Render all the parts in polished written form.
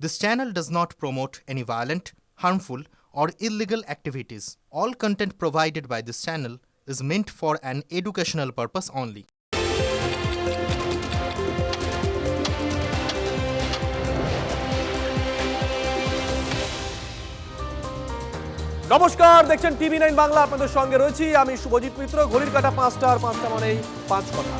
This channel does not promote any violent, harmful, or illegal activities. All content provided by this channel is meant for an educational purpose only. নমস্কার, দেখছেন টিভি9 বাংলা। আপনাদের সঙ্গে রয়েছি আমি শুভজিৎ মিত্র। ঘড়ির কাঁটা 5টা, আর 5টা মানেই 5 কথা।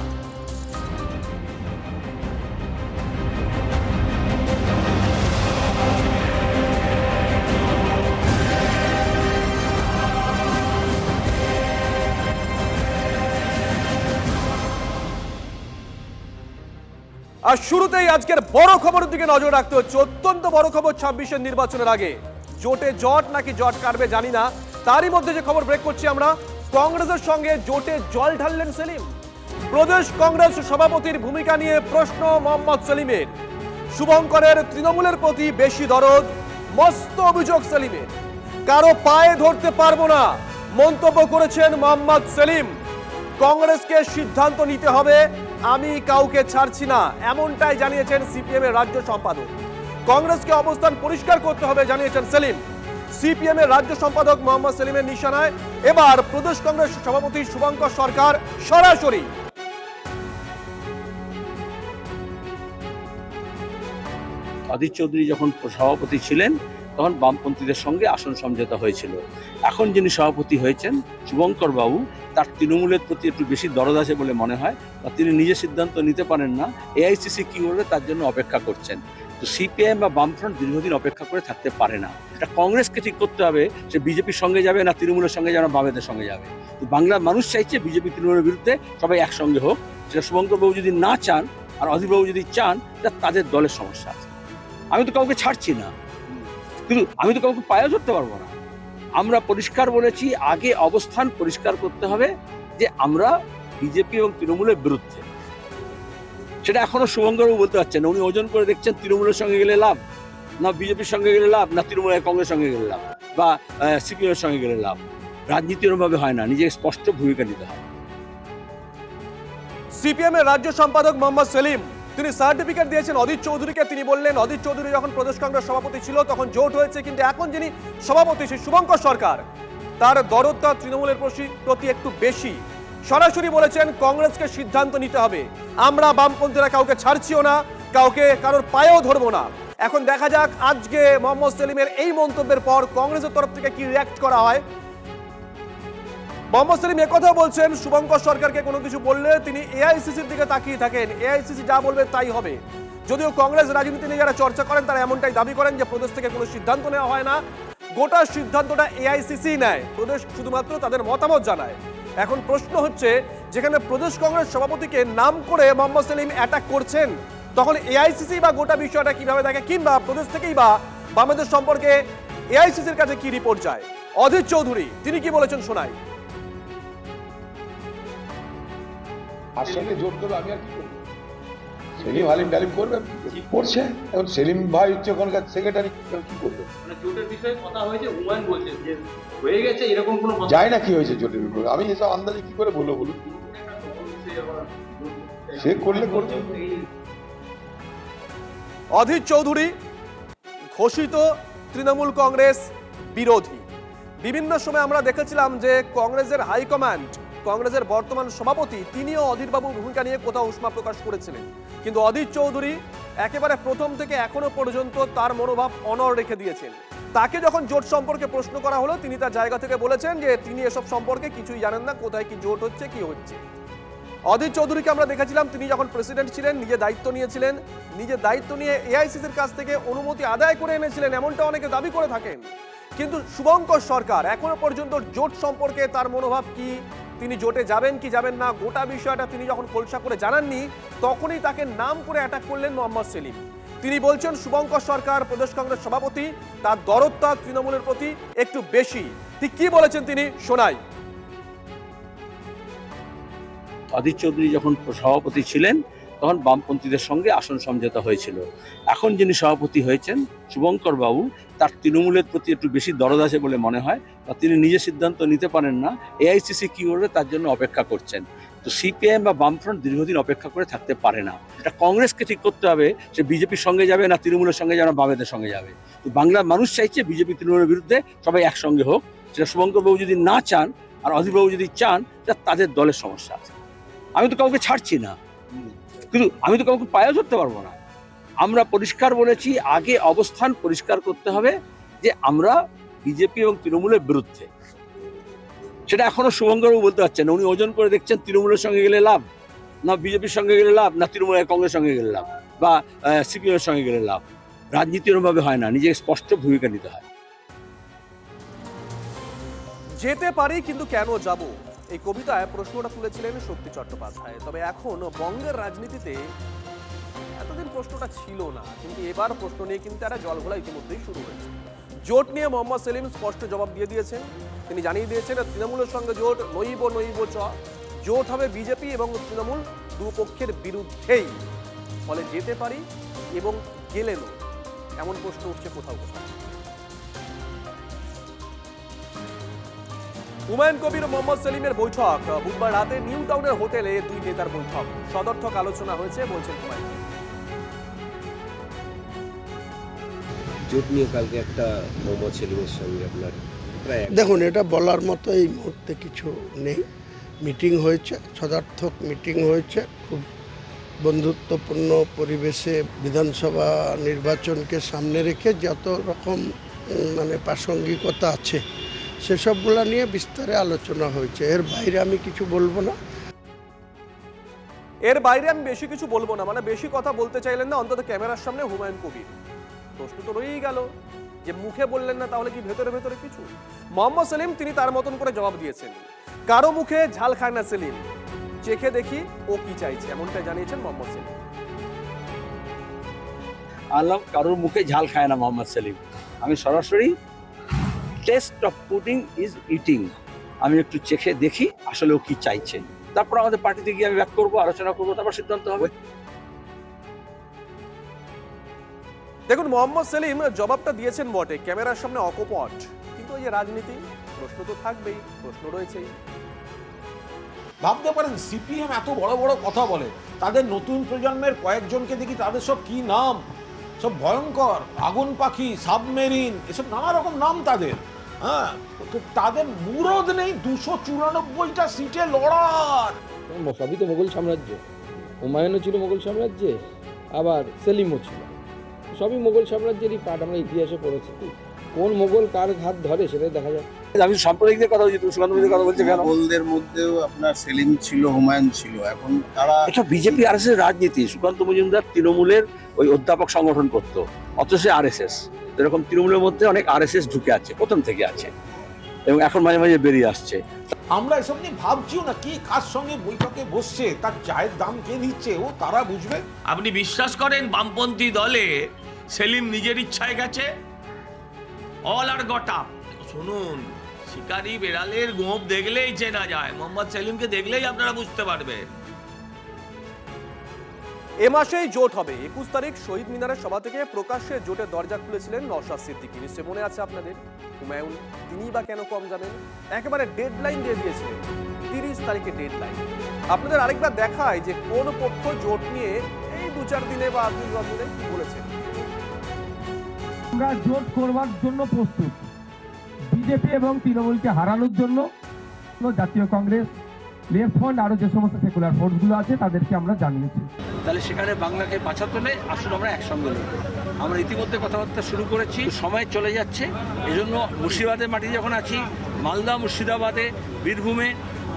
আর শুরুতেই আজকের বড় খবরের দিকে নজর রাখতে হচ্ছে। অত্যন্ত বড় খবর, 26-এর নির্বাচনের আগে জোটে জট নাকি জট কাটবে জানি না, তারই মধ্যে যে খবর ব্রেক করছি আমরা, কংগ্রেসের সঙ্গে জোটে জল ঢাললেন সেলিম। প্রদেশ কংগ্রেস সভাপতির ভূমিকা নিয়ে প্রশ্ন মোহাম্মদ সেলিমের। শুভঙ্করের তৃণমূলের প্রতি বেশি দরদ, মস্ত অভিযোগ সেলিমের। কারো পায়ে ধরতে পারবো না মন্তব্য করেছেন মোহাম্মদ সেলিম। কংগ্রেসকে সিদ্ধান্ত নিতে হবে, আমি কাউকে ছাড়ছি না, এমনটাই জানিয়েছেন সিপিএম এর রাজ্য সম্পাদক। কংগ্রেসকে অবস্থান পরিষ্কার করতে হবে জানিয়েছেন সেলিম। সিপিএম এর রাজ্য সম্পাদক মোহাম্মদ সেলিমের নিশানায় এবার প্রদেশ কংগ্রেস সভাপতি শুভঙ্কর সরকার সরাসরি। অধীর চৌধুরী যখন সভাপতি ছিলেন তখন বামপন্থীদের সঙ্গে আসন সমঝোতা হয়েছিল। এখন যিনি সভাপতি হয়েছেন শুভঙ্কর বাবু, তার তৃণমূলের প্রতি একটু বেশি দরদ আছে বলে মনে হয়, বা তিনি নিজে সিদ্ধান্ত নিতে পারেন না। এআইসিসি কি করবে তার জন্য অপেক্ষা করছেন। তো সিপিএম বা বামফ্রন্ট দীর্ঘদিন অপেক্ষা করে থাকতে পারে না। এটা কংগ্রেসকে ঠিক করতে হবে, সে বিজেপির সঙ্গে যাবে না তৃণমূলের সঙ্গে যাবে না বামেদের সঙ্গে যাবে। তো বাংলার মানুষ চাইছে বিজেপি তৃণমূলের বিরুদ্ধে সবাই একসঙ্গে হোক। সেটা শুভঙ্কর বাবু যদি না চান আর অধীরবাবু যদি চান, এটা তাদের দলের সমস্যা আছে। আমি তো কাউকে ছাড়ছি না, কিন্তু আমি তো কাউকে পায়েও ধরতে পারবো না। আমরা পরিষ্কার বলেছি, আগে অবস্থান পরিষ্কার করতে হবে যে আমরা বিজেপি এবং তৃণমূলের বিরুদ্ধে। সেটা এখনো শুভঙ্করবাবু বলতে পারছেন না। উনি ওজন করে দেখছেন তৃণমূলের সঙ্গে গেলে লাভ, না বিজেপির সঙ্গে গেলে লাভ, না তৃণমূলের কংগ্রেসের সঙ্গে গেলে লাভ, বা সিপিএম এর সঙ্গে গেলে লাভ। রাজনীতি এরকমভাবে হয় না, নিজেকে স্পষ্ট ভূমিকা নিতে হয়। সিপিএম এর রাজ্য সম্পাদক মোহাম্মদ সেলিম তিনি সার্টিফিকেট দিয়েছেন অধীর চৌধুরীকে। তিনি বললেন অধীর চৌধুরী যখন প্রদেশ কংগ্রেস সভাপতি ছিল তখন জোট হয়েছে, কিন্তু এখন যিনি সভাপতি সেই শুভঙ্কর সরকার, তার দরদটা তৃণমূলের প্রতি একটু বেশি। সরাসরি বলেছেন কংগ্রেসকে সিদ্ধান্ত নিতে হবে, আমরা বামপন্থীরা কাউকে ছাড়ছিও না, কারোর পায়েও ধরবো না। এখন দেখা যাক আজকে মোহাম্মদ সেলিমের এই মন্তব্যের পর কংগ্রেসের তরফ থেকে কি রিঅ্যাক্ট করা হয়। মোহাম্মদ সেলিম একথা বলছেন, শুভঙ্কর সরকারকে কোনো কিছু বললে তিনি এআইসিসির দিকে তাকিয়ে থাকেন, এআইসিসি যা বলবে তাই হবে। যদিও কংগ্রেস রাজনীতি নিয়ে যারা চর্চা করেন তারা এমনটাই দাবি করেন যে প্রদেশ থেকে কোনো সিদ্ধান্ত নেওয়া হয় না, গোটা সিদ্ধান্তটা এআইসিসি নেয়, প্রদেশ শুধুমাত্র তাদের মতামত জানায়। এখন প্রশ্ন হচ্ছে, যেখানে প্রদেশ কংগ্রেস সভাপতিকে নাম করে মোহাম্মদ সেলিম অ্যাটাক করছেন, তখন এআইসিসি বা গোটা বিষয়টা কিভাবে দেখে, কিংবা প্রদেশ থেকেই বা বামেদের সম্পর্কে এআইসিসির কাছে কি রিপোর্ট যায়। অধীর চৌধুরী তিনি কি বলেছেন শোনাই। আর সঙ্গে জোট করবে, আমি আর কি করবো? সেলিম হালিম ডালিম করবে, করছে। এখন সেলিম ভাই হচ্ছে ওখানকার সেক্রেটারি, কি করবে? মানে জোটের বিষয়ে কথা হয়েছে, হুমায়ুন বলছেন যে হয়ে গেছে, এরকম কোনো যায় না। কি হয়েছে জোটের উপরে? আমি এসব আন্দাজে কি করে বলবো বলুন? সে করলে করবে। অধীর চৌধুরী ঘোষিত তৃণমূল কংগ্রেস বিরোধী। বিভিন্ন সময় আমরা দেখেছিলাম যে কংগ্রেসের হাইকমান্ড, কংগ্রেসের বর্তমান সভাপতি, তিনিও অধীরবাবুর ভূমিকা নিয়ে কোথাও উষ্মা প্রকাশ করেছিলেন, কিন্তু অধীর চৌধুরী একেবারে প্রথম থেকে এখনো পর্যন্ত তার মনোভাব অনড় রেখে দিয়েছেন। তাকে যখন জোট সম্পর্কে প্রশ্ন করা হলো, তিনি তার জায়গা থেকে বলেছেন যে তিনি এসব সম্পর্কে কিছুই জানেন না, কোথায় কি জোট হচ্ছে কি হচ্ছে। অধীর চৌধুরীকে আমরা দেখেছিলাম তিনি যখন প্রেসিডেন্ট ছিলেন নিজে দায়িত্ব নিয়েছিলেন, নিজে দায়িত্ব নিয়ে এআইসিসির কাছ থেকে অনুমতি আদায় করে এনেছিলেন, এমনটা অনেকে দাবি করে থাকেন। কিন্তু শুভঙ্কর সরকার এখনো পর্যন্ত জোট সম্পর্কে তার মনোভাব কি, তিনি জোটে যাবেন কি যাবেন না, গোটা বিষয়টা তিনি যখন খোলসা করে জানাননি, তখনই তাকে নাম করে অ্যাটাক করলেন মোহাম্মদ সেলিম। তিনি বলছেন শুভঙ্কর সরকার প্রদেশ কংগ্রেস সভাপতি, তার দরদটা তৃণমূলের প্রতি একটু বেশি। ঠিক কি বলেছেন তিনি শোনাই। অধীর চৌধুরী যখন সভাপতি ছিলেন তখন বামপন্থীদের সঙ্গে আসন সমঝোতা হয়েছিল। এখন যিনি সভাপতি হয়েছেন শুভঙ্কর বাবু, তার তৃণমূলের প্রতি একটু বেশি দরদ আছে বলে মনে হয়, বা তিনি নিজে সিদ্ধান্ত নিতে পারেন না। এআইসিসি কি করবে তার জন্য অপেক্ষা করছেন। তো সিপিএম বা বামফ্রন্ট দীর্ঘদিন অপেক্ষা করে থাকতে পারে না। এটা কংগ্রেসকে ঠিক করতে হবে, সে বিজেপির সঙ্গে যাবে না তৃণমূলের সঙ্গে যাবে না বামেদের সঙ্গে যাবে। তো বাংলার মানুষ চাইছে বিজেপি তৃণমূলের বিরুদ্ধে সবাই একসঙ্গে হোক। সেটা শুভঙ্কর বাবু যদি না চান আর অধীর বাবু যদি চান, সেটা তাদের দলের সমস্যা আছে। আমি তো কাউকে ছাড়ছি না, কিন্তু আমি তো কাউকে পায়েও ধরতে পারবো না। আমরা পরিষ্কার বলেছি, আগে অবস্থান পরিষ্কার করতে হবে যে আমরা বিজেপি এবং তৃণমূলের বিরুদ্ধে। সেটা এখনো শুভঙ্করবাবু বলতে পারছেন না। উনি ওজন করে দেখছেন তৃণমূলের সঙ্গে গেলে লাভ, না বিজেপির সঙ্গে গেলে লাভ, না তৃণমূলের কংগ্রেসের সঙ্গে গেলে লাভ, বা সিপিএম এর সঙ্গে গেলে লাভ। রাজনীতি এরকমভাবে হয় না, নিজেকে স্পষ্ট ভূমিকা নিতে হয়। যেতে পারি কিন্তু কেন যাব, এই কবিতায় প্রশ্নটা তুলেছিলেন শক্তি চট্টোপাধ্যায়। তবে এখন বঙ্গের রাজনীতিতে এতদিন প্রশ্নটা ছিল না, কিন্তু এবার প্রশ্ন নিয়ে কিন্তু একটা জলঘোলা ইতিমধ্যেই শুরু হয়েছে। জোট নিয়ে মোহাম্মদ সেলিম স্পষ্ট জবাব দিয়ে দিয়েছেন। তিনি জানিয়ে দিয়েছেন তৃণমূলের সঙ্গে জোট নইব চ, জোট হবে বিজেপি এবং তৃণমূল দুপক্ষের বিরুদ্ধেই। ফলে যেতে পারি এবং গেলেনও, এমন প্রশ্ন উঠছে কোথাও কোথাও। হুমায়ুন কবির ও মোহাম্মদ সেলিমের বৈঠক বুধবার রাতে নিউ টাউনের হোটেলে দুই নেতার বৈঠক, সদর্থক আলোচনা হয়েছে বলছেন হুমায়ুন। জোট নিয়ে কালকে একটা মোহাম্মদ সেলিমের সঙ্গে আপনার প্রায় দেখুন, এটা বলার মতো এই মুহূর্তে কিছু নেই। মিটিং হয়েছে, সদার্থক মিটিং হয়েছে, খুব বন্ধুত্বপূর্ণ পরিবেশে বিধানসভা নির্বাচনকে সামনে রেখে যত রকম প্রাসঙ্গিকতা আছে সেসবগুলো নিয়ে বিস্তারে আলোচনা হয়েছে। এর বাইরে আমি কিছু বলবো না। এর বাইরে আমি বেশি কিছু বলবো না, বেশি কথা বলতে চাইলেন না অন্তত ক্যামেরার সামনে হুমায়ুন কবির। প্রশ্ন তো রয়েই গেল যে মুখে বললেন না, তাহলে কি ভেতরে ভেতরে কিছু? মোহাম্মদ সেলিম তিনি তার মতন করে জবাব দিয়েছেন। কারো মুখে ঝাল খায় না সেলিম, চেখে দেখি ও কি চাইছে, এমনটাই জানিয়েছেন মোহাম্মদ সেলিম। আল্লাহ কারোর মুখে ঝাল খায় না মোহাম্মদ সেলিম। আমি সরাসরি test of pudding is eating, আমি একটু চেখে দেখি আসলে ও কি চাইছে, তারপর আমাদের পার্টিতে গিয়ে আমি ব্যাক করবো, আলোচনা করবো, তারপর সিদ্ধান্ত হবে। দেখুন, মোহাম্মদ সেলিম জবাবটা দিয়েছেন বটে, ক্যামেরার সামনে অকপট, কিন্তু ওই যে রাজনীতি, প্রশ্ন তো থাকবেই, প্রশ্ন রয়েছেই। ভাবতে পারেন সিপিএম এত বড় বড় কথা বলে, তাদের নতুন প্রজন্মের কয়েকজনকে দেখি, তাদের সব কি নাম, সব ভয়ঙ্কর, আগুন পাখি, সাবমেরিন, এসব নানা রকম নাম তাদের। হ্যাঁ, তো তাদের মুরদ নেই 294টা সিটে লড়ার। সবই তো মোগল সাম্রাজ্য, হুমায়ুনও ছিল মোগল সাম্রাজ্যে, আবার সেলিমও ছিল, সবই মোগল সাম্রাজ্যেরই পার্ট। আমরা ইতিহাসে পড়েছি, কোন মোগল কার হাত ধরে সেটাই দেখা যায়। আমি সাম্প্রদায়িকদের কথা বলছি, তুমি সুকান্তদের কথা বলছো কেন? মোগলদের মধ্যেও আপনার সেলিম ছিল, হুমায়ুন ছিল, এখন তারা এটা বিজেপি আর এস এস রাজনীতি। সুকান্ত মজুমদার তৃণমূলের ওই অধ্যাপক সংগঠন করতো, অথচ আর এস এস। এরকম তৃণমূলের মধ্যে অনেক আর এস এস ঢুকে আছে, প্রথম থেকে আছে, এবং এখন মাঝে মাঝে বেরিয়ে আসছে। আমরা এসব নিয়ে ভাবছিও না, কি কার সঙ্গে বৈঠকে বসছে, তার চায়ের দাম কে দিচ্ছে, ও তারা বুঝবে। আপনি বিশ্বাস করেন বামপন্থী দলে সেলিম নিজের ইচ্ছায় গেছে? অল আর গট আপ। শুনুন, শিকারি বেড়ালের গোঁফ দেখলেই চেনা যায়, মোহাম্মদ সেলিমকে দেখলেই আপনারা বুঝতে পারবেন। এ মাসেই জোট হবে। 21 তারিখ শহীদ মিনারের সভা থেকে প্রকাশ্যে জোটের দরজা খুলেছিলেন নওশাদ সিদ্দিকী। নিশ্চয় মনে আছে আপনাদের। হুমায়ুন তিনি বা কেন কম যাবেন, একেবারে ডেডলাইন দিয়ে দিয়েছিলেন, 30 তারিখে ডেডলাইন। আপনাদের আরেকবার দেখায় যে কোন পক্ষ জোট নিয়ে এই 2-4 দিনে বা 2 দিনে কি বলেছেন। আমরা জোট করবার জন্য প্রস্তুত, বিজেপি এবং তৃণমূলকে হারানোর জন্য। জাতীয় কংগ্রেস, লেফট ফ্রন্ট, আরো যে সমস্ত সেকুলার ফোর্সগুলো আছে তাদেরকে আমরা জানিয়েছি। তাহলে সেখানে বাংলাকে বাঁচাতে হলে আসুন আমরা একসঙ্গে লড়ব। আমরা ইতিমধ্যে কথাবার্তা শুরু করেছি, সময় চলে যাচ্ছে। এজন্য মুর্শিদাবাদের মাটিতে যখন আছি, মালদা, মুর্শিদাবাদে, বীরভূমে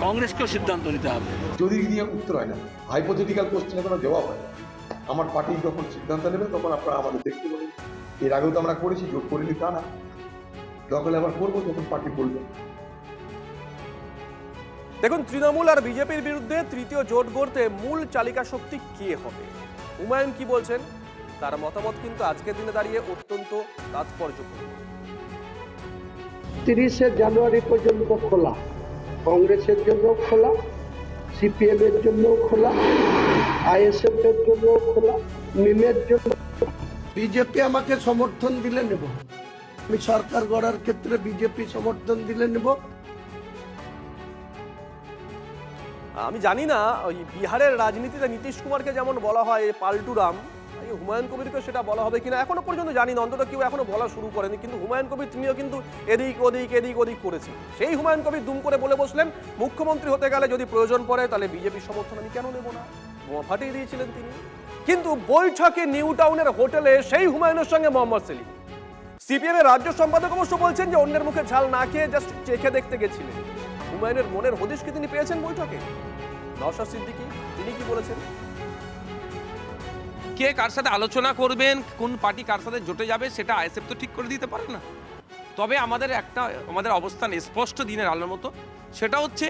কংগ্রেসকেও সিদ্ধান্ত নিতে হবে। যদি নিয়ে উত্তর হয় না, হাইপোথেটিক্যাল কোশ্চেনে কোনো জবাব হয় না। আমার পার্টি যখন সিদ্ধান্ত নেবে তখন আপনারা আমাদের দেখতে পাবেন। এর আগেও তো আমরা করেছি, জোট করিনি তা না, দরকার আবার করবো যখন পার্টি বলবে। দেখুন, তৃণমূল আর বিজেপির বিরুদ্ধে তৃতীয় জোট গড়তে মূল চালিকা শক্তি কে হবে, হুমায়ুন কি বলছেন, তার মতামত কিন্তু আজকের দিনে দাঁড়িয়ে অত্যন্ত তাৎপর্যপূর্ণ। 30শে জানুয়ারি পর্যন্ত খোলা, কংগ্রেসের জন্য খোলা, সিপিএম এর জন্য খোলা, আইএসএফ এর জন্য খোলা, মিমের জন্য। বিজেপি আমাকে সমর্থন দিলে নেব, আমি সরকার গড়ার ক্ষেত্রে বিজেপি সমর্থন দিলে নেব। আমি জানি না ওই বিহারের রাজনীতিতে নীতিশ কুমারকে যেমন বলা হয় পাল্টুরাম, এই হুমায়ুন কবিরকে সেটা বলা হবে কিনা এখনো পর্যন্ত জানি না, অন্তত কেউ এখনো বলা শুরু করেনি। কিন্তু হুমায়ুন কবির তিনিও কিন্তু এদিক ওদিক করেছেন। সেই হুমায়ুন কবির দুম করে বলে বসলেন মুখ্যমন্ত্রী হতে গেলে যদি প্রয়োজন পড়ে তাহলে বিজেপির সমর্থন আমি কেন নেব না, বোমা ফাটিয়ে দিয়েছিলেন তিনি। কিন্তু বৈঠকে নিউ টাউনের হোটেলে সেই হুমায়ুনের সঙ্গে মোহাম্মদ সেলিম। সিপিএম এর রাজ্য সম্পাদক অবশ্য বলছেন যে অন্যের মুখে ঝাল না খেয়ে জাস্ট চেখে দেখতে গেছিলেন। হুমায়ুনের মনের হদিশ কি তিনি পেয়েছেন বৈঠকে? নওশাদ সিদ্দিকী তিনি কি বলেছেন? কে কার সাথে আলোচনা করবেন, কোন পার্টি কার সাথে জোটে যাবে সেটা আইএসএফ তো ঠিক করে দিতে পারে না। তবে আমাদের অবস্থান স্পষ্ট দিনের আলোর মতো, সেটা হচ্ছে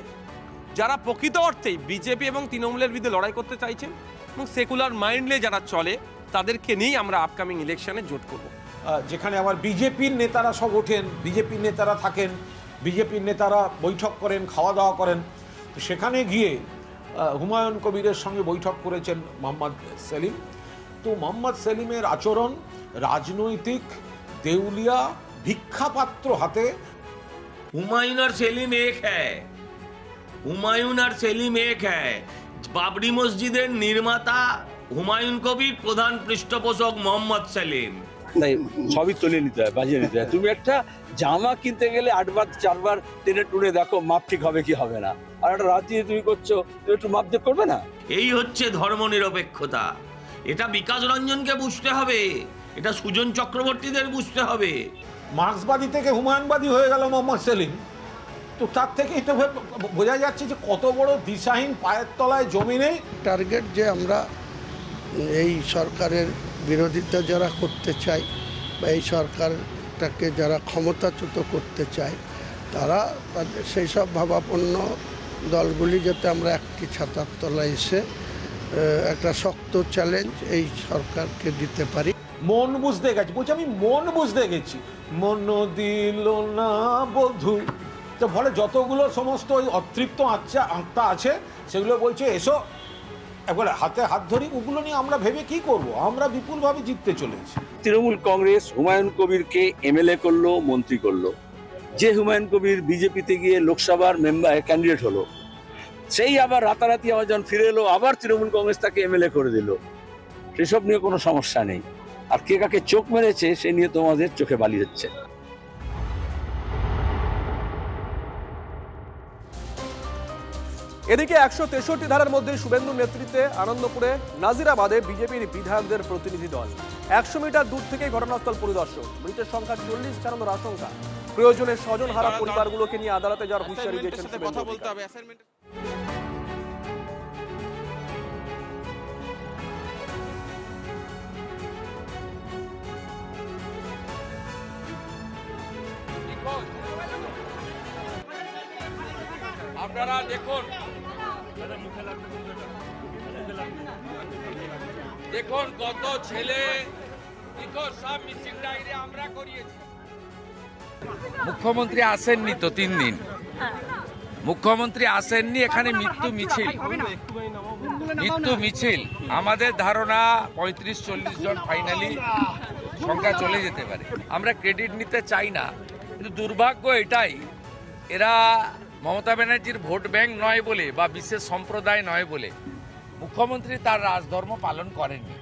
যারা প্রকৃত অর্থেই বিজেপি এবং তৃণমূলের বিরুদ্ধে লড়াই করতে চাইছেন এবং সেকুলার মাইন্ডলে যারা চলে তাদেরকে নিয়েই আমরা আপকামিং ইলেকশনে জোট করব। যেখানে আবার বিজেপির নেতারা সব ওঠেন, বিজেপির নেতারা থাকেন, বিজেপির নেতারা বৈঠক করেন, খাওয়া দাওয়া করেন, তো সেখানে গিয়ে হুমায়ুন কবিরের সঙ্গে বৈঠক করেছেন মোহাম্মদ সেলিম। তো মোহাম্মদ সেলিমের আচরণ রাজনৈতিক দেউলিয়া ভিক্ষাপাত্র হাতে। हुमायूं और सेलिम एक है, হুমায়ুন আর সেলিম এক হ্যায়। বাবরি মসজিদের নির্মাতা হুমায়ুন কবির, প্রধান পৃষ্ঠপোষক মোহাম্মদ সেলিম। তাই সবই তুলে নিতে হয়, বাজিয়ে নিতে হয়। তুমি একটা জামা কিনতে গেলে 8 বার 4 বার টেনে টুনে দেখো মাপ ঠিক হবে কি হবে না, আর একটা রাজনীতি তুমি করছো, তুমি একটু মাপ দেখ করবে না। এই হচ্ছে ধর্মনিরপেক্ষতা। এটা বিকাশ রঞ্জনকে বুঝতে হবে, এটা সুজন চক্রবর্তীদের বুঝতে হবে। মার্ক্সবাদী থেকে হুমায়ুনবাদী হয়ে গেল মোহাম্মদ সেলিম। তো তার থেকেই তো বোঝা যাচ্ছে যে কত বড় দিশাহীন, পায়ের তলায় জমি নেই। টার্গেট যে আমরা এই সরকারের বিরোধিতা যারা করতে চাই বা এই সরকারটাকে যারা ক্ষমতাচ্যুত করতে চায় তারা তাদের সেই সব ভাবাপন্ন দলগুলি যাতে আমরা একটি ছাতার তলায় এসে একটা শক্ত চ্যালেঞ্জ এই সরকারকে দিতে পারি। মন বুঝতে গেছি, বলছি আমি মন বুঝতে গেছি, মন দিল না বধূ। তো ফলে যতগুলো সমস্ত ওই অতৃপ্ত আত্মা আছে সেগুলো বলছে এসো একবার হাতে হাত ধরি, ওগুলো নিয়ে আমরা ভেবে কি করব, আমরা বিপুলভাবে জিততে চলেছি। তৃণমূল কংগ্রেস হুমায়ুন কবিরকে এমএলএ করলো, মন্ত্রী করলো। যে হুমায়ুন কবির বিজেপিতে গিয়ে লোকসভার মেম্বার ক্যান্ডিডেট হলো, সেই আবার রাতারাতি আবার যখন ফিরে এলো আবার তৃণমূল কংগ্রেস তাকে এমএলএ করে দিল। সেসব নিয়ে কোনো সমস্যা নেই। আর কে কাকে চোখ মেরেছে সে নিয়ে তোমাদের চোখে বালি হচ্ছে। এদিকে 163 ধারার মধ্যে শুভেন্দুর নেতৃত্বে আনন্দপুরে নাজিরাবাদে বিজেপির বিধায়কদের প্রতিনিধি দল 100 মিটার দূর থেকে ঘটনাস্থল পরিদর্শন। মৃতের সংখ্যা 40 ছাড়ানোর আশঙ্কা। প্রয়োজনে স্বজন হারা পরিবারগুলোকে নিয়ে আদালতে যাওয়ার হুঁশিয়ারি দিয়েছেন শুভেন্দু। আপনারা দেখুন কত ছেলে সব মিছিল ডায়েরি আমরা করিয়েছি। মুখ্যমন্ত্রী আসেননি তো 3 দিন, মুখ্যমন্ত্রী আসেননি। এখানে মৃত্যু মিছিল আমাদের ধারণা 35-40 জন ফাইনালি সংখ্যা চলে যেতে পারে। আমরা ক্রেডিট নিতে চাই না, কিন্তু দুর্ভাগ্য এটাই এরা মমতা ব্যানার্জির ভোট ব্যাংক নয় বলে বা বিশেষ সম্প্রদায় নয় বলে মুখ্যমন্ত্রী তার রাজধর্ম পালন করেননি।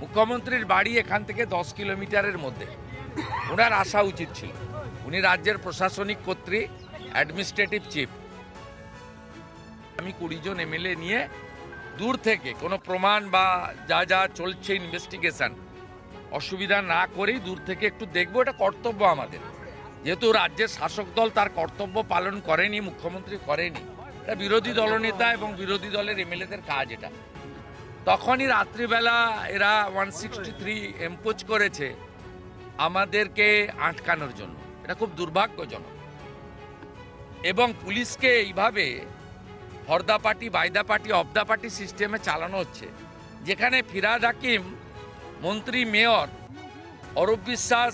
মুখ্যমন্ত্রীর বাড়ি এখান থেকে 10 কিলোমিটারের মধ্যে। ওনার আসা উচিত ছিল। উনি রাজ্যের প্রশাসনিক কর্ত্রী, অ্যাডমিনিস্ট্রেটিভ চিফ। আমি 20 জন এমএলএ নিয়ে দূর থেকে কোনো প্রমাণ বা যা যা চলছে ইনভেস্টিগেশন অসুবিধা না করেই দূর থেকে একটু দেখবো। এটা কর্তব্য আমাদের, যেহেতু রাজ্যের শাসক দল তার কর্তব্য পালন করেনি, মুখ্যমন্ত্রী করেনি। এটা বিরোধী দলনেতা এবং বিরোধী দলের এমএলএদের কাজ। এটা তখনই রাত্রিবেলা এরা 163 এম্পোজ করেছে আমাদেরকে আটকানোর জন্য। এটা খুব দুর্ভাগ্যজনক। এবং পুলিশকে এইভাবে for the party, by the party, of the party সিস্টেমে চালানো হচ্ছে, যেখানে ফিরহাদ হাকিম মন্ত্রী, মেয়র অরূপ বিশ্বাস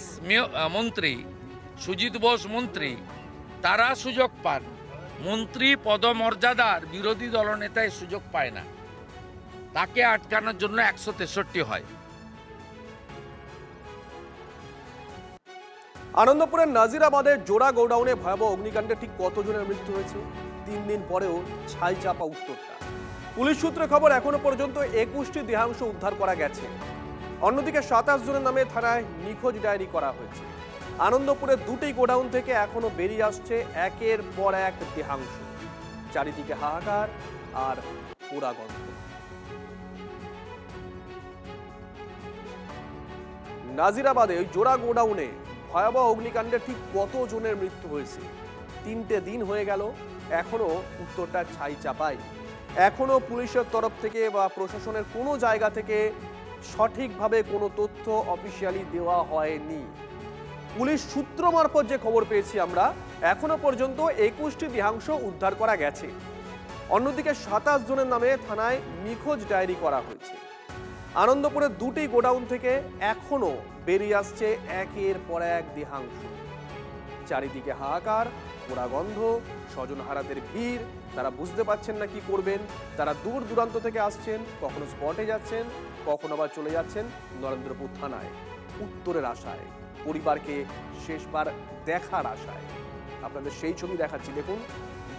মন্ত্রী, সুজিত বোস মন্ত্রী, তারা সুযোগ পান। মন্ত্রী পদমর্যাদার বিরোধী দলনেতায় সুযোগ পায় না। তাকে আটকানোর জন্য 163 হয়। আনন্দপুরের নাজিরাবাদের জোড়া গোডাউনে ভয়াবহ অগ্নিকাণ্ডে ঠিক কতজনের মৃত্যু হয়েছে 3 দিন পরেও ছাই চাপা উত্তরটা। পুলিশ সূত্রে খবর এখনো পর্যন্ত 21টি দেহাংশ উদ্ধার করা গেছে। অন্যদিকে 27 জনের নামে থানায় নিখোঁজ ডায়েরি করা হয়েছে। আনন্দপুরের 2টি গোডাউন থেকে এখনো বেরিয়ে আসছে একের পর এক দেহাংশ। চারিদিকে হাহাকার আর পোড়া গন্ধ। নাজিরাবাদে ওই জোড়া গোডাউনে ভয়াবহ অগ্নিকাণ্ডে ঠিক কত জনের মৃত্যু হয়েছে? 3টে দিন হয়ে গেল, এখনো উত্তরটা ছাই চাপাই। এখনো পুলিশের তরফ থেকে বা প্রশাসনের কোনো জায়গা থেকে সঠিকভাবে কোনো তথ্য অফিসিয়ালি দেওয়া হয়নি। পুলিশ সূত্র মারফত যে খবর পেয়েছি আমরা, এখনো পর্যন্ত 21টি দেহাংশ উদ্ধার করা গেছে। অন্যদিকে 27 জনের নামে থানায় নিখোঁজ ডায়েরি করা হয়েছে। আনন্দপুরের 2টি গোডাউন থেকে এখনো বেরিয়ে আসছে একের পর এক দেহাংশ। চারিদিকে হাহাকার, পোড়া গন্ধ, স্বজনহারাদের ভিড়। তারা বুঝতে পারছেন না কি করবেন। তারা দূর দূরান্ত থেকে আসছেন, কখনো স্পটে যাচ্ছেন, কখনো আবার চলে যাচ্ছেন নরেন্দ্রপুর থানায় উত্তরের আশায়, পরিবারকে শেষবার দেখার আশায়। আপনাদের সেই ছবি দেখাচ্ছি, দেখুন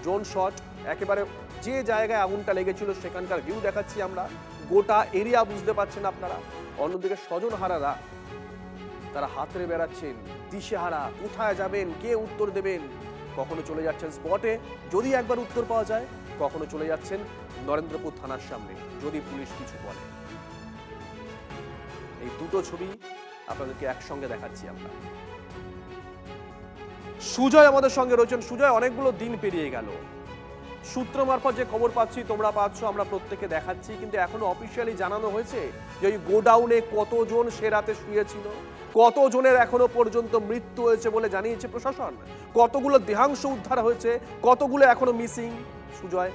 ড্রোন শট, একেবারে যে জায়গায় আগুনটা লেগেছিল সেখানকার ভিউ দেখাচ্ছি আমরা। গোটা এরিয়া বুঝতে পারছেন আপনারা। অন্যদিকে স্বজনহারারা তারা হাতরে বেড়াচ্ছেন, দিশেহারা, কোথায় যাবেন, কে উত্তর দেবেন। কখনো চলে যাচ্ছেন স্পটে যদি একবার উত্তর পাওয়া যায়, কখনো চলে যাচ্ছেন নরেন্দ্রপুর থানার সামনে যদি পুলিশ কিছু বলে। এই দুটো ছবি আপনাদেরকে একসঙ্গে দেখাচ্ছি আমরা। সুজয় আমাদের সঙ্গে রয়েছেন। সুজয়, অনেকগুলো দিন পেরিয়ে গেল, সূত্র মারফত যে খবর পাচ্ছি, তোমরা পাচ্ছ, আমরা প্রত্যেকে দেখাচ্ছি, কিন্তু এখনো অফিসিয়ালি জানানো হয়েছে যে ওই গোডাউনে কতজন সে রাতে শুয়েছিল, কতজনের এখনো পর্যন্ত মৃত্যু হয়েছে বলে জানিয়েছে প্রশাসন, কতগুলো দেহাংশ উদ্ধার হয়েছে, কতগুলো এখনো মিসিং? সুজয়,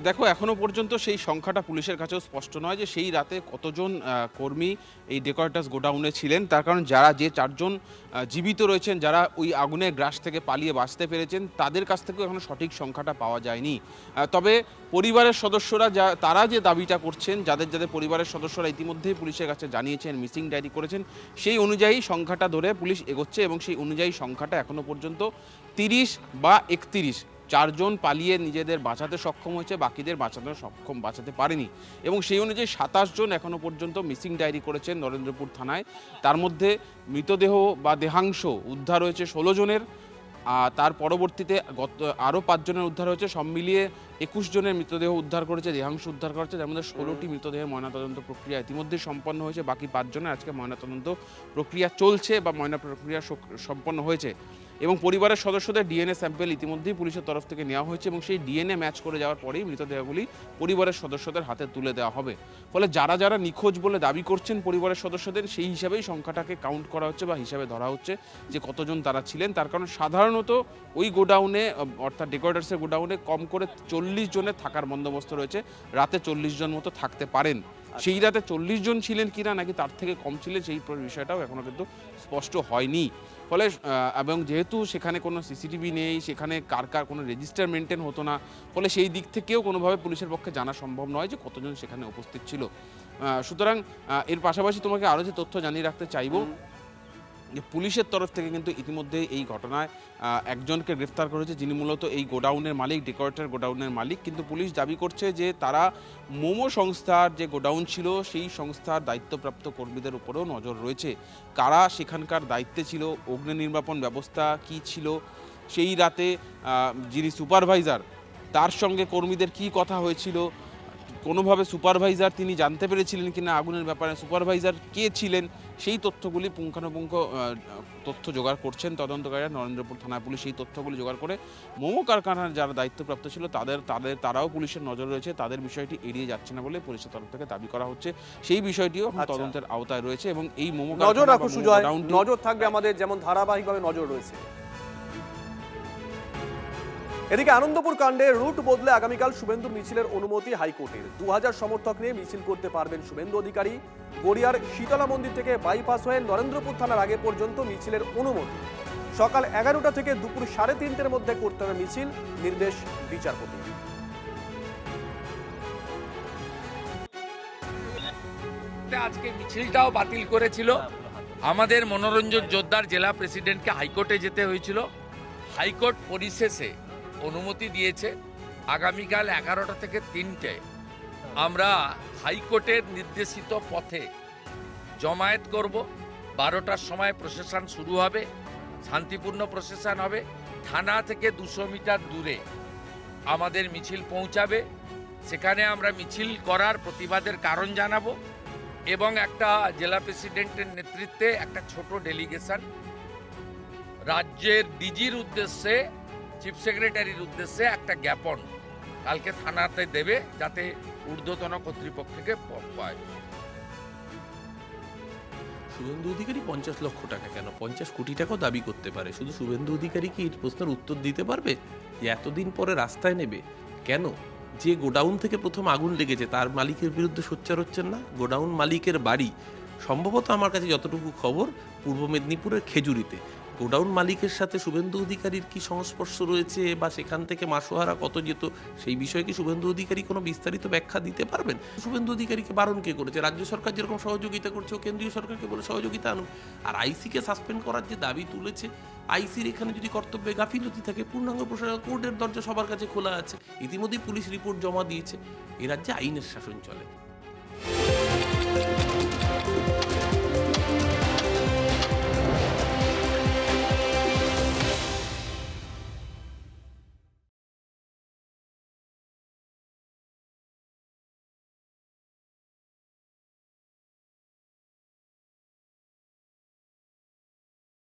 দেখো এখনো পর্যন্ত সেই সংখ্যাটা পুলিশের কাছেও স্পষ্ট নয় যে সেই রাতে কতজন কর্মী এই ডেকোরেটার্স গোডাউনে ছিলেন। তার কারণ যে 4 জন জীবিত রয়েছেন, যারা ওই আগুনের গ্রাস থেকে পালিয়ে বাঁচতে পেরেছেন, তাদের কাছ থেকেও এখনো সঠিক সংখ্যাটা পাওয়া যায়নি। তবে পরিবারের সদস্যরা তারা যে দাবিটা করছেন, যাদের পরিবারের সদস্যরা ইতিমধ্যেই পুলিশের কাছে জানিয়েছেন, মিসিং ডায়েরি করেছেন, সেই অনুযায়ী সংখ্যাটা ধরে পুলিশ এগোচ্ছে এবং সেই অনুযায়ী সংখ্যাটা এখনো পর্যন্ত 30 বা 31। 4 জন পালিয়ে নিজেদের বাঁচাতে সক্ষম হয়েছে, বাকিদের বাঁচাতে পারেনি এবং সেই অনুযায়ী 27 জন এখনো পর্যন্ত মিসিং ডায়েরি করেছেন নরেন্দ্রপুর থানায়। তার মধ্যে মৃতদেহ বা দেহাংশ উদ্ধার হয়েছে 16 জনের। তার পরবর্তীতে আরও 5 জনের উদ্ধার হয়েছে। সব মিলিয়ে 21 জনের মৃতদেহ উদ্ধার করেছে, দেহাংশ উদ্ধার করেছে, যার মধ্যে 16টি মৃতদেহের ময়নাতদন্ত প্রক্রিয়া ইতিমধ্যে সম্পন্ন হয়েছে। বাকি 5 জনের আজকে ময়নাতদন্ত প্রক্রিয়া চলছে বা ময়না প্রক্রিয়া সম্পন্ন হয়েছে এবং পরিবারের সদস্যদের ডিএনএ স্যাম্পেল ইতিমধ্যেই পুলিশের তরফ থেকে নেওয়া হয়েছে এবং সেই ডিএনএ ম্যাচ করে যাওয়ার পরেই মৃতদেহগুলি পরিবারের সদস্যদের হাতে তুলে দেওয়া হবে। ফলে যারা নিখোঁজ বলে দাবি করছেন পরিবারের সদস্যদের, সেই হিসাবেই সংখ্যাটাকে কাউন্ট করা হচ্ছে বা হিসাবে ধরা হচ্ছে যে কতজন তারা ছিলেন। তার কারণ সাধারণত ওই গোডাউনে অর্থাৎ ডেকোরেটার্সের গোডাউনে কম করে 40 জনের থাকার বন্দোবস্ত রয়েছে। রাতে 40 জন মতো থাকতে পারেন। সেই রাতে 40 জন ছিলেন কিনা নাকি তার থেকে কম ছিলেন সেই বিষয়টাও এখনো কিন্তু স্পষ্ট হয়নি। ফলে এবং যেহেতু সেখানে কোনো সিসিটিভি নেই, সেখানে কার কোনো রেজিস্টার মেনটেন হতো না, ফলে সেই দিক থেকেও কোনোভাবে পুলিশের পক্ষে জানা সম্ভব নয় যে কতজন সেখানে উপস্থিত ছিল। সুতরাং এর পাশাপাশি তোমাকে আরও যে তথ্য জানিয়ে রাখতে চাইব যে পুলিশের তরফ থেকে কিন্তু ইতিমধ্যে এই ঘটনায় একজনকে গ্রেফতার করেছে, যিনি মূলত এই গোডাউনের মালিক, ডেকোরেটর গোডাউনের মালিক। কিন্তু পুলিশ দাবি করছে যে তারা মোমো সংস্থার যে গোডাউন ছিল সেই সংস্থার দায়িত্বপ্রাপ্ত কর্মীদের উপরেও নজর রয়েছে। কারা সেখানকার দায়িত্বে ছিল, অগ্নি নির্বাপন ব্যবস্থা কি ছিল, সেই রাতে যিনি সুপারভাইজার তার সঙ্গে কর্মীদের কি কথা হয়েছিল, কোনোভাবে সুপারভাইজার তিনি জানতে পেরেছিলেন কিনা আগুনের ব্যাপারে, সুপারভাইজার কে ছিলেন, সেই তথ্যগুলি পুঙ্খানুপুঙ্খ তথ্য জোগাড় করছেন তদন্তকারীরা। নরেন্দ্রপুর থানা পুলিশ সেই তথ্যগুলি জোগাড় করে মোমো কারখানার যারা দায়িত্বপ্রাপ্ত ছিল তারাও পুলিশের নজর রয়েছে, তাদের বিষয়টি এড়িয়ে যাচ্ছে না বলে পুলিশের তরফ থেকে দাবি করা হচ্ছে। সেই বিষয়টিও তদন্তের আওতায় রয়েছে এবং এই মোমো নজর রাখো সুজয়, নজর থাকবে আমাদের, যেমন ধারাবাহিকভাবে নজর রয়েছে। এদিকে আনন্দপুর কাণ্ডে রুট বদলে আগামীকাল শুভেন্দুর মিছিলের অনুমতি হাইকোর্টের। 2000 সমর্থক নিয়ে মিছিল করতে পারবেন শুভেন্দু অধিকারী। গড়িয়ার শীতলা মন্দির থেকে বাইপাস হয়ে নরেন্দ্রপুর থানার আগে পর্যন্ত মিছিলের অনুমতি। সকাল 11টা থেকে দুপুর 3:30-এর মধ্যে করতে হবে মিছিল, নির্দেশ বিচারপতি। আজকে মিছিলটাও বাতিল করেছিল আমাদের মনোরঞ্জন জোরদার জেলা প্রেসিডেন্টকে হাইকোর্টে যেতে হয়েছিল। হাইকোর্ট পরিশেষে অনুমতি দিয়েছে আগামীকাল 11টা থেকে 3টে আমরা হাইকোর্টের নির্দেশিত পথে জমায়েত করব। 12টার সময় প্রসেশন শুরু হবে, শান্তিপূর্ণ প্রসেশন হবে। থানা থেকে 200 মিটার দূরে আমাদের মিছিল পৌঁছাবে। সেখানে আমরা মিছিল করার প্রতিবাদের কারণ জানাবো এবং একটা জেলা প্রেসিডেন্টের নেতৃত্বে একটা ছোট ডেলিগেশন রাজ্যের ডিজির উদ্দেশ্যে, চিফ সেক্রেটারির উদ্দেশ্যে একটা জ্ঞাপন কালকে থানাতে দেবে, যাতে ঊর্ধ্বতন কর্তৃপক্ষকে পায়। শুভেন্দু অধিকারী 50 লক্ষ টাকা কেন 50 কোটি টাকাও দাবি করতে পারে, শুধু শুভেন্দু অধিকারী কি এই প্রশ্নের উত্তর দিতে পারবে যে এতদিন পরে রাস্তায় নেবে কেন? যে গোডাউন থেকে প্রথম আগুন লেগেছে তার মালিকের বিরুদ্ধে সোচ্চার হচ্ছেন না? গোডাউন মালিকের বাড়ি সম্ভবত আমার কাছে যতটুকু খবর পূর্ব মেদিনীপুরের খেজুরিতে। গোডাউন মালিকের সাথে শুভেন্দু অধিকারীর কি সংস্পর্শ রয়েছে বা সেখান থেকে মাসোহারা কত যেত সেই বিষয়ে কি শুভেন্দু অধিকারী কোনো বিস্তারিত ব্যাখ্যা দিতে পারবেন? শুভেন্দু অধিকারীকে বারণ কে করেছে? রাজ্য সরকার যেরকম সহযোগিতা করছে ও কেন্দ্রীয় সরকারকে বলে সহযোগিতা আনুক। আর আইসিকে সাসপেন্ড করার যে দাবি তুলেছে, আইসির এখানে যদি কর্তব্যে গাফিলতি থাকে পূর্ণাঙ্গ কোর্টের দরজা সবার কাছে খোলা আছে। ইতিমধ্যেই পুলিশ রিপোর্ট জমা দিয়েছে। এ রাজ্যে আইনের শাসন চলে।